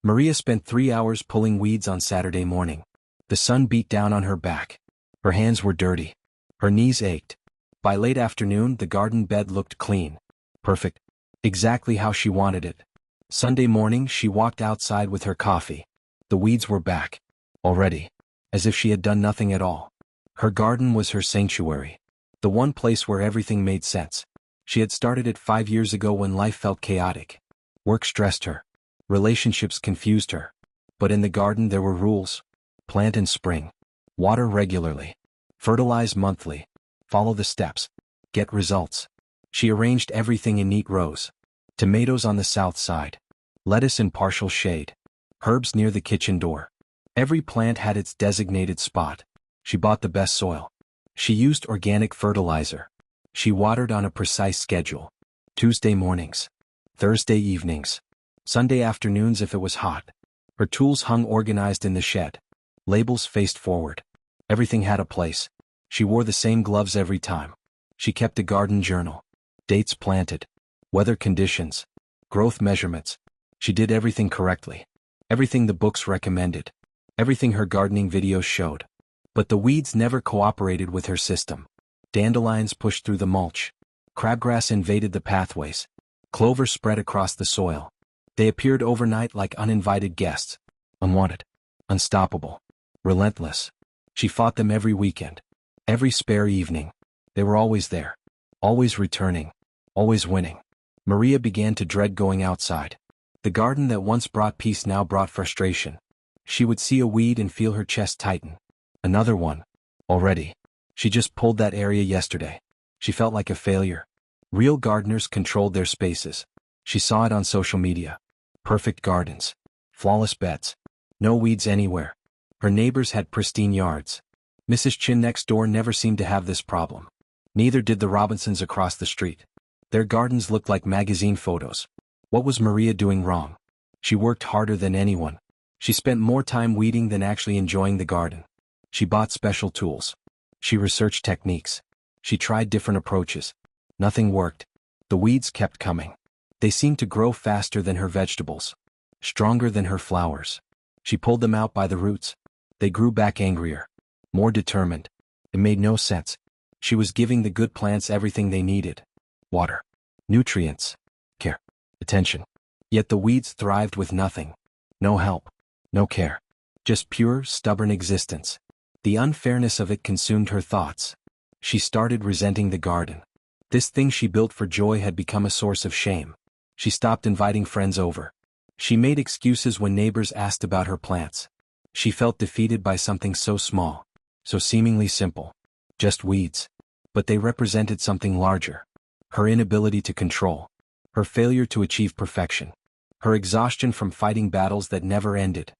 Maria spent 3 hours pulling weeds on Saturday morning. The sun beat down on her back. Her hands were dirty. Her knees ached. By late afternoon, the garden bed looked clean. Perfect. Exactly how she wanted it. Sunday morning, she walked outside with her coffee. The weeds were back. Already. As if she had done nothing at all. Her garden was her sanctuary. The one place where everything made sense. She had started it 5 years ago when life felt chaotic. Work stressed her. Relationships confused her. But in the garden there were rules. Plant in spring. Water regularly. Fertilize monthly. Follow the steps. Get results. She arranged everything in neat rows. Tomatoes on the south side. Lettuce in partial shade. Herbs near the kitchen door. Every plant had its designated spot. She bought the best soil. She used organic fertilizer. She watered on a precise schedule. Tuesday mornings. Thursday evenings. Sunday afternoons if it was hot. Her tools hung organized in the shed. Labels faced forward. Everything had a place. She wore the same gloves every time. She kept a garden journal. Dates planted. Weather conditions. Growth measurements. She did everything correctly. Everything the books recommended. Everything her gardening videos showed. But the weeds never cooperated with her system. Dandelions pushed through the mulch. Crabgrass invaded the pathways. Clover spread across the soil. They appeared overnight like uninvited guests. Unwanted. Unstoppable. Relentless. She fought them every weekend. Every spare evening. They were always there. Always returning. Always winning. Maria began to dread going outside. The garden that once brought peace now brought frustration. She would see a weed and feel her chest tighten. Another one. Already. She just pulled that area yesterday. She felt like a failure. Real gardeners controlled their spaces. She saw it on social media. Perfect gardens. Flawless beds. No weeds anywhere. Her neighbors had pristine yards. Mrs. Chin next door never seemed to have this problem. Neither did the Robinsons across the street. Their gardens looked like magazine photos. What was Maria doing wrong? She worked harder than anyone. She spent more time weeding than actually enjoying the garden. She bought special tools. She researched techniques. She tried different approaches. Nothing worked. The weeds kept coming. They seemed to grow faster than her vegetables. Stronger than her flowers. She pulled them out by the roots. They grew back angrier. More determined. It made no sense. She was giving the good plants everything they needed. Water. Nutrients. Care. Attention. Yet the weeds thrived with nothing. No help. No care. Just pure, stubborn existence. The unfairness of it consumed her thoughts. She started resenting the garden. This thing she built for joy had become a source of shame. She stopped inviting friends over. She made excuses when neighbors asked about her plants. She felt defeated by something so small, so seemingly simple. Just weeds. But they represented something larger. Her inability to control. Her failure to achieve perfection. Her exhaustion from fighting battles that never ended.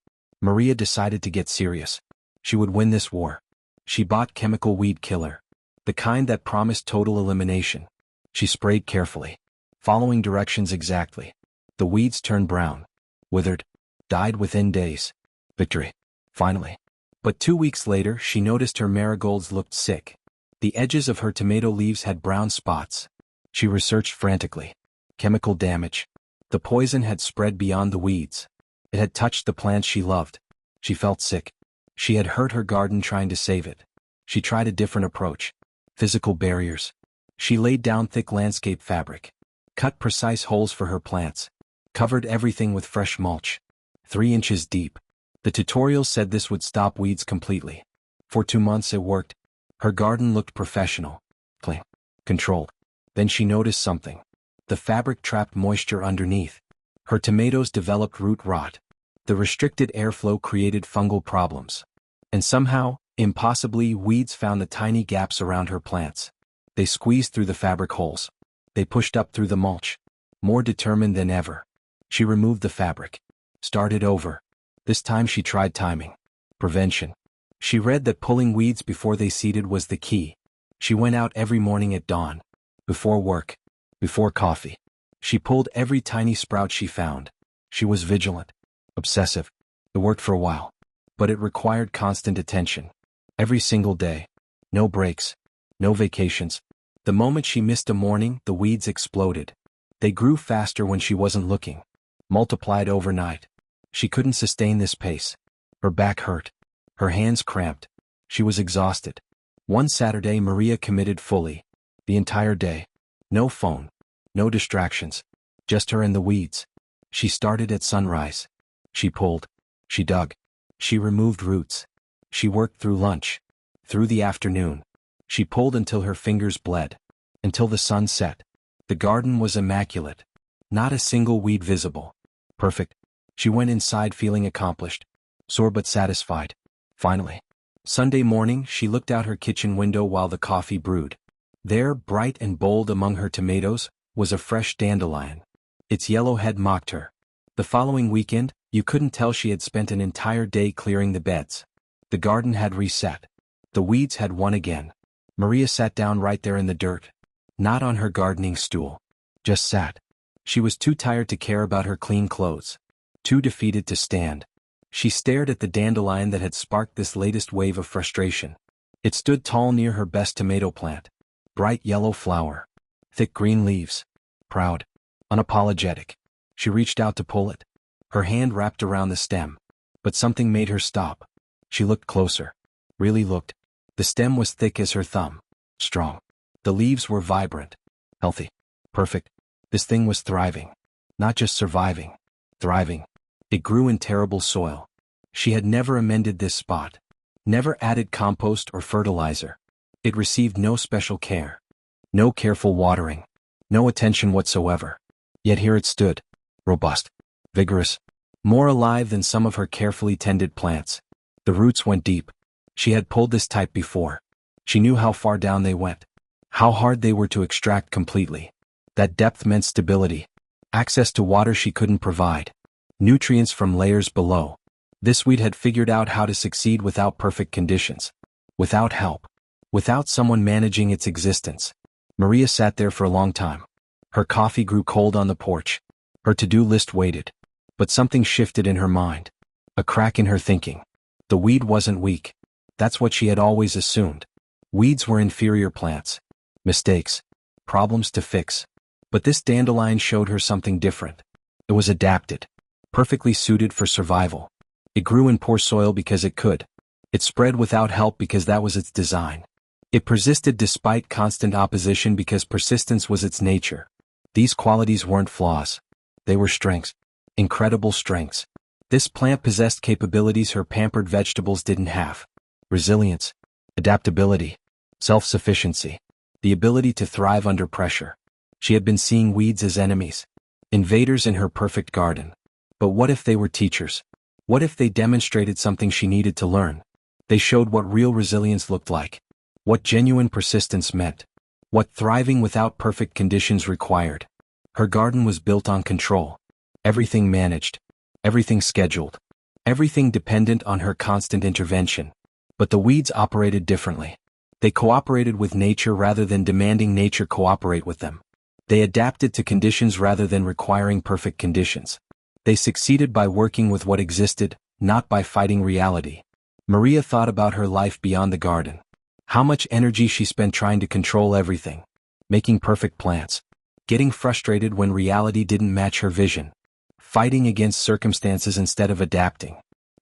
Maria decided to get serious. She would win this war. She bought chemical weed killer. The kind that promised total elimination. She sprayed carefully. Following directions exactly. The weeds turned brown. Withered. Died within days. Victory. Finally. But 2 weeks later she noticed her marigolds looked sick. The edges of her tomato leaves had brown spots. She researched frantically. Chemical damage. The poison had spread beyond the weeds. It had touched the plants she loved. She felt sick. She had hurt her garden trying to save it. She tried a different approach. Physical barriers. She laid down thick landscape fabric. Cut precise holes for her plants. Covered everything with fresh mulch. 3 inches deep. The tutorial said this would stop weeds completely. For 2 months it worked. Her garden looked professional. Clean. Controlled. Then she noticed something. The fabric trapped moisture underneath. Her tomatoes developed root rot. The restricted airflow created fungal problems. And somehow, impossibly, weeds found the tiny gaps around her plants. They squeezed through the fabric holes. They pushed up through the mulch. More determined than ever. She removed the fabric. Started over. This time she tried timing. Prevention. She read that pulling weeds before they seeded was the key. She went out every morning at dawn. Before work. Before coffee. She pulled every tiny sprout she found. She was vigilant. Obsessive. It worked for a while. But it required constant attention. Every single day. No breaks. No vacations. The moment she missed a morning, the weeds exploded. They grew faster when she wasn't looking. Multiplied overnight. She couldn't sustain this pace. Her back hurt. Her hands cramped. She was exhausted. One Saturday Maria committed fully. The entire day. No phone. No distractions. Just her and the weeds. She started at sunrise. She pulled. She dug. She removed roots. She worked through lunch. Through the afternoon. She pulled until her fingers bled. Until the sun set. The garden was immaculate. Not a single weed visible. Perfect. She went inside feeling accomplished. Sore but satisfied. Finally. Sunday morning she looked out her kitchen window while the coffee brewed. There, bright and bold among her tomatoes, was a fresh dandelion. Its yellow head mocked her. The following weekend, you couldn't tell she had spent an entire day clearing the beds. The garden had reset. The weeds had won again. Maria sat down right there in the dirt. Not on her gardening stool. Just sat. She was too tired to care about her clean clothes. Too defeated to stand. She stared at the dandelion that had sparked this latest wave of frustration. It stood tall near her best tomato plant. Bright yellow flower. Thick green leaves. Proud. Unapologetic. She reached out to pull it. Her hand wrapped around the stem. But something made her stop. She looked closer. Really looked. The stem was thick as her thumb. Strong. The leaves were vibrant. Healthy. Perfect. This thing was thriving. Not just surviving. Thriving. It grew in terrible soil. She had never amended this spot. Never added compost or fertilizer. It received no special care. No careful watering. No attention whatsoever. Yet here it stood. Robust. Vigorous. More alive than some of her carefully tended plants. The roots went deep. She had pulled this type before. She knew how far down they went. How hard they were to extract completely. That depth meant stability. Access to water she couldn't provide. Nutrients from layers below. This weed had figured out how to succeed without perfect conditions. Without help. Without someone managing its existence. Maria sat there for a long time. Her coffee grew cold on the porch. Her to-do list waited. But something shifted in her mind. A crack in her thinking. The weed wasn't weak. That's what she had always assumed. Weeds were inferior plants. Mistakes. Problems to fix. But this dandelion showed her something different. It was adapted. Perfectly suited for survival. It grew in poor soil because it could. It spread without help because that was its design. It persisted despite constant opposition because persistence was its nature. These qualities weren't flaws. They were strengths. Incredible strengths. This plant possessed capabilities her pampered vegetables didn't have. Resilience. Adaptability. Self-sufficiency. The ability to thrive under pressure. She had been seeing weeds as enemies. Invaders in her perfect garden. But what if they were teachers? What if they demonstrated something she needed to learn? They showed what real resilience looked like. What genuine persistence meant. What thriving without perfect conditions required. Her garden was built on control. Everything managed. Everything scheduled. Everything dependent on her constant intervention. But the weeds operated differently. They cooperated with nature rather than demanding nature cooperate with them. They adapted to conditions rather than requiring perfect conditions. They succeeded by working with what existed, not by fighting reality. Maria thought about her life beyond the garden. How much energy she spent trying to control everything. Making perfect plants. Getting frustrated when reality didn't match her vision. Fighting against circumstances instead of adapting.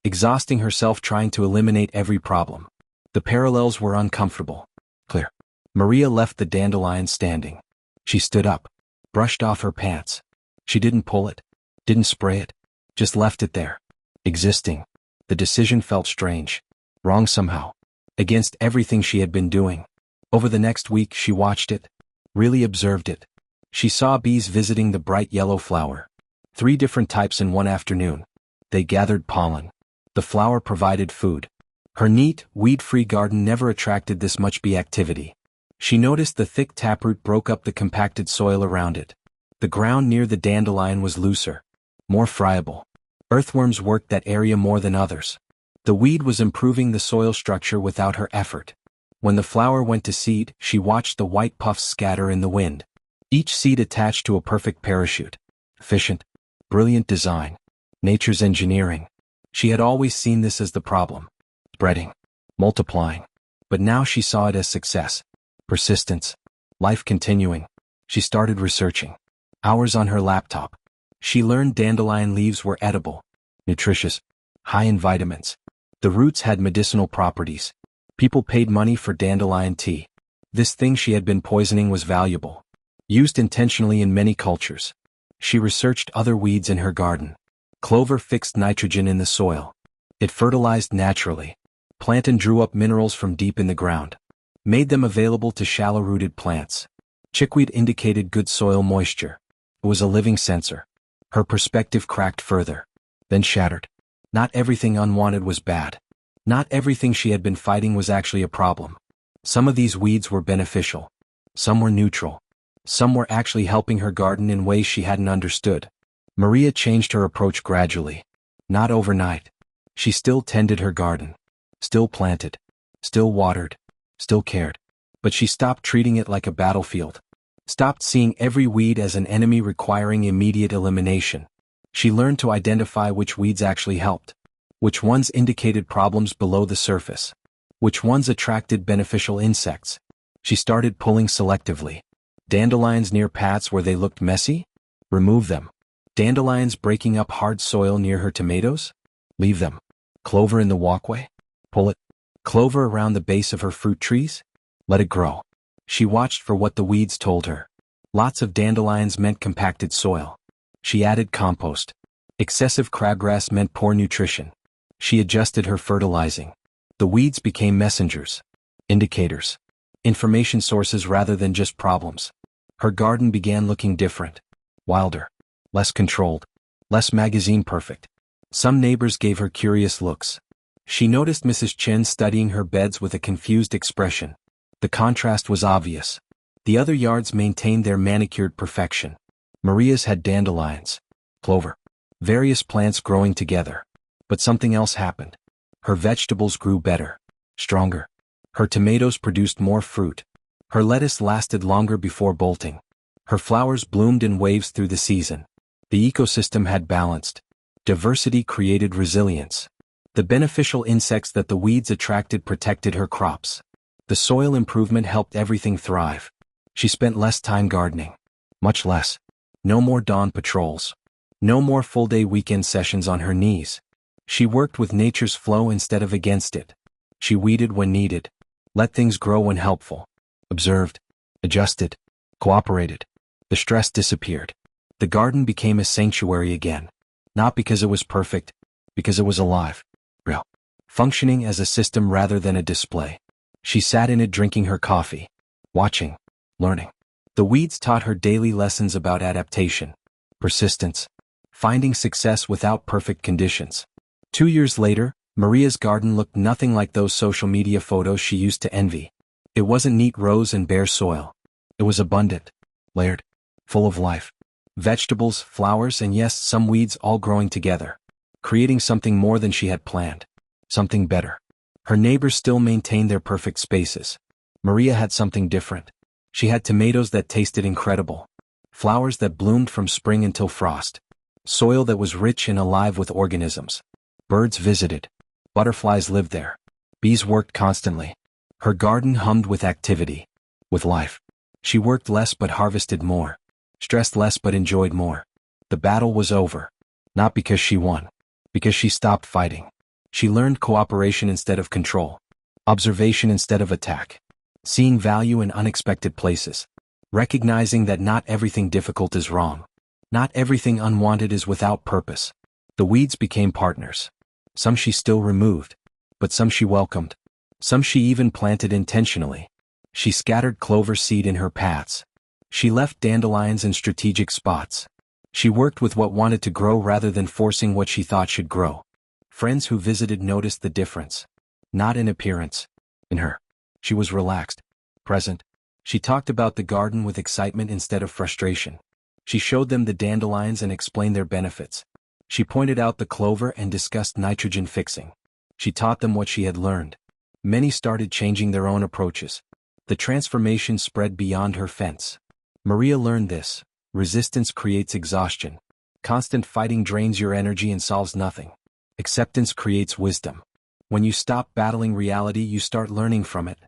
Exhausting herself trying to eliminate every problem. The parallels were uncomfortable. Clear. Maria left the dandelion standing. She stood up. Brushed off her pants. She didn't pull it. Didn't spray it. Just left it there. Existing. The decision felt strange. Wrong somehow. Against everything she had been doing. Over the next week she watched it. Really observed it. She saw bees visiting the bright yellow flower. 3 different types in one afternoon. They gathered pollen. The flower provided food. Her neat, weed-free garden never attracted this much bee activity. She noticed the thick taproot broke up the compacted soil around it. The ground near the dandelion was looser. More friable. Earthworms worked that area more than others. The weed was improving the soil structure without her effort. When the flower went to seed, she watched the white puffs scatter in the wind. Each seed attached to a perfect parachute. Efficient. Brilliant design. Nature's engineering. She had always seen this as the problem. Spreading. Multiplying. But now she saw it as success. Persistence. Life continuing. She started researching. Hours on her laptop. She learned dandelion leaves were edible. nutritious, high in vitamins. The roots had medicinal properties. People paid money for dandelion tea. This thing she had been poisoning was valuable. Used intentionally in many cultures. She researched other weeds in her garden. Clover fixed nitrogen in the soil. It fertilized naturally. Plantain drew up minerals from deep in the ground. Made them available to shallow-rooted plants. Chickweed indicated good soil moisture. It was a living sensor. Her perspective cracked further. Then shattered. Not everything unwanted was bad. Not everything she had been fighting was actually a problem. Some of these weeds were beneficial. Some were neutral. Some were actually helping her garden in ways she hadn't understood. Maria changed her approach gradually. Not overnight. She still tended her garden. Still planted. Still watered. Still cared. But she stopped treating it like a battlefield. Stopped seeing every weed as an enemy requiring immediate elimination. She learned to identify which weeds actually helped. Which ones indicated problems below the surface. Which ones attracted beneficial insects. She started pulling selectively. Dandelions near paths where they looked messy? Remove them. Dandelions breaking up hard soil near her tomatoes? Leave them. Clover in the walkway? Pull it. Clover around the base of her fruit trees? Let it grow. She watched for what the weeds told her. Lots of dandelions meant compacted soil. She added compost. Excessive crabgrass meant poor nutrition. She adjusted her fertilizing. The weeds became messengers. Indicators. Information sources rather than just problems. Her garden began looking different. Wilder. Less controlled. Less magazine perfect. Some neighbors gave her curious looks. She noticed Mrs. Chen studying her beds with a confused expression. The contrast was obvious. The other yards maintained their manicured perfection. Maria's had dandelions. Clover. Various plants growing together. But something else happened. Her vegetables grew better. Stronger. Her tomatoes produced more fruit. Her lettuce lasted longer before bolting. Her flowers bloomed in waves through the season. The ecosystem had balanced. Diversity created resilience. The beneficial insects that the weeds attracted protected her crops. The soil improvement helped everything thrive. She spent less time gardening. Much less. No more dawn patrols. No more full-day weekend sessions on her knees. She worked with nature's flow instead of against it. She weeded when needed. Let things grow when helpful. Observed. Adjusted. Cooperated. The stress disappeared. The garden became a sanctuary again. Not because it was perfect, because it was alive. Real. Functioning as a system rather than a display. She sat in it drinking her coffee. Watching. Learning. The weeds taught her daily lessons about adaptation. Persistence. Finding success without perfect conditions. 2 years later, Maria's garden looked nothing like those social media photos she used to envy. It wasn't neat rows and bare soil. It was abundant. Layered. Full of life. Vegetables, flowers, and yes, some weeds all growing together. Creating something more than she had planned. Something better. Her neighbors still maintained their perfect spaces. Maria had something different. She had tomatoes that tasted incredible. Flowers that bloomed from spring until frost. Soil that was rich and alive with organisms. Birds visited. Butterflies lived there. Bees worked constantly. Her garden hummed with activity. With life. She worked less but harvested more. Stressed less but enjoyed more. The battle was over. Not because she won. Because she stopped fighting. She learned cooperation instead of control. Observation instead of attack. Seeing value in unexpected places. Recognizing that not everything difficult is wrong. Not everything unwanted is without purpose. The weeds became partners. Some she still removed. But some she welcomed. Some she even planted intentionally. She scattered clover seed in her paths. She left dandelions in strategic spots. She worked with what wanted to grow rather than forcing what she thought should grow. Friends who visited noticed the difference. Not in appearance. In her. She was relaxed. Present. She talked about the garden with excitement instead of frustration. She showed them the dandelions and explained their benefits. She pointed out the clover and discussed nitrogen fixing. She taught them what she had learned. Many started changing their own approaches. The transformation spread beyond her fence. Maria learned this. Resistance creates exhaustion. Constant fighting drains your energy and solves nothing. Acceptance creates wisdom. When you stop battling reality, you start learning from it.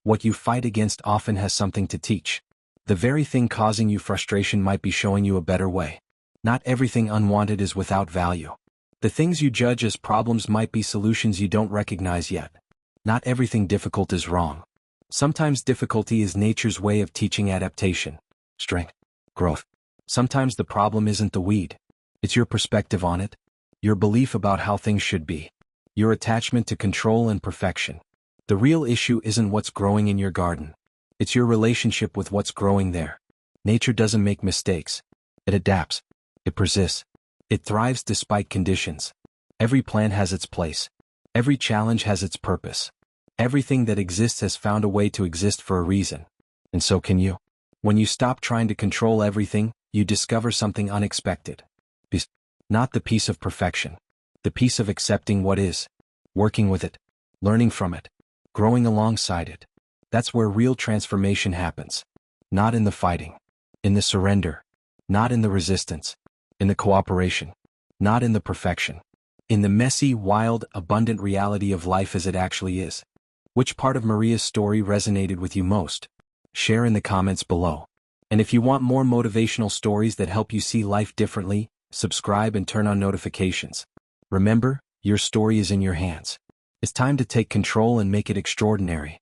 What you fight against often has something to teach. The very thing causing you frustration might be showing you a better way. Not everything unwanted is without value. The things you judge as problems might be solutions you don't recognize yet. Not everything difficult is wrong. Sometimes difficulty is nature's way of teaching adaptation, strength, growth. Sometimes the problem isn't the weed. It's your perspective on it, your belief about how things should be, your attachment to control and perfection. The real issue isn't what's growing in your garden. It's your relationship with what's growing there. Nature doesn't make mistakes. It adapts. It persists. It thrives despite conditions. Every plant has its place. Every challenge has its purpose. Everything that exists has found a way to exist for a reason. And so can you. When you stop trying to control everything, you discover something unexpected. Peace. Not the peace of perfection. The peace of accepting what is, working with it, learning from it, growing alongside it. That's where real transformation happens. Not in the fighting. In the surrender. Not in the resistance. In the cooperation. Not in the perfection. In the messy, wild, abundant reality of life as it actually is. Which part of Maria's story resonated with you most? Share in the comments below. And if you want more motivational stories that help you see life differently, subscribe and turn on notifications. Remember, your story is in your hands. It's time to take control and make it extraordinary.